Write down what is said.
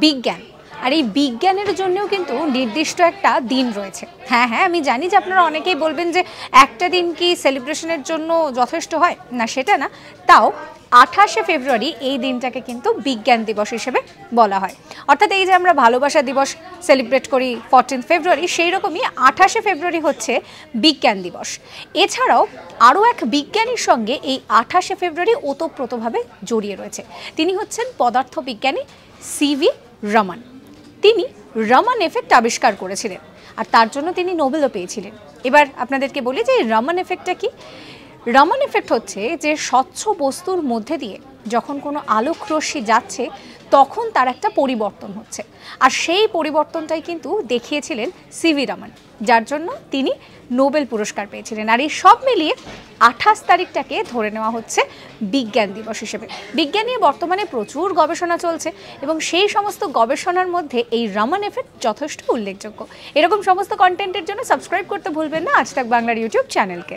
বিজ্ঞান। আর এই বিজ্ঞানের জন্যও কিন্তু নির্দিষ্ট একটা দিন রয়েছে। হ্যাঁ হ্যাঁ, আমি জানি যে আপনারা অনেকেই বলবেন যে একটা দিন কি সেলিব্রেশনের জন্য যথেষ্ট হয় না, সেটা না। তাও 28শে ফেব্রুয়ারি এই দিনটাকে কিন্তু বিজ্ঞান দিবস হিসেবে বলা হয়। অর্থাৎ এই যে আমরা ভালোবাসা দিবস সেলিব্রেট করি 14 ফেব্রুয়ারি, সেই রকমই 28শে ফেব্রুয়ারি হচ্ছে বিজ্ঞান দিবস। এছাড়াও আরও এক বিজ্ঞানীর সঙ্গে এই 28শে ফেব্রুয়ারি ওতপ্রোতভাবে জড়িয়ে রয়েছে। তিনি হচ্ছেন পদার্থবিজ্ঞানী সিভি রমন। তিনি রমন এফেক্ট আবিষ্কার করেছিলেন আর তার জন্য তিনি নোবেলও পেয়েছিলেন। এবার আপনাদেরকে বলি যে রমন এফেক্টটা কি। রমন এফেক্ট হচ্ছে যে স্বচ্ছ বস্তুর মধ্যে দিয়ে যখন কোনো আলোক রশ্মি যাচ্ছে তখন তার একটা পরিবর্তন হচ্ছে, আর সেই পরিবর্তনটাই কিন্তু দেখিয়েছিলেন সিভি রমন, যার জন্য তিনি নোবেল পুরস্কার পেয়েছিলেন। আর এই সব মিলিয়ে 28 তারিখটাকে ধরে নেওয়া হচ্ছে বিজ্ঞান দিবস হিসেবে। বিজ্ঞান নিয়ে বর্তমানে প্রচুর গবেষণা চলছে এবং সেই সমস্ত গবেষণার মধ্যে এই রমন এফেক্ট যথেষ্ট উল্লেখযোগ্য। এরকম সমস্ত কন্টেন্টের জন্য সাবস্ক্রাইব করতে ভুলবেন না আজ তাক বাংলার ইউটিউব চ্যানেলকে।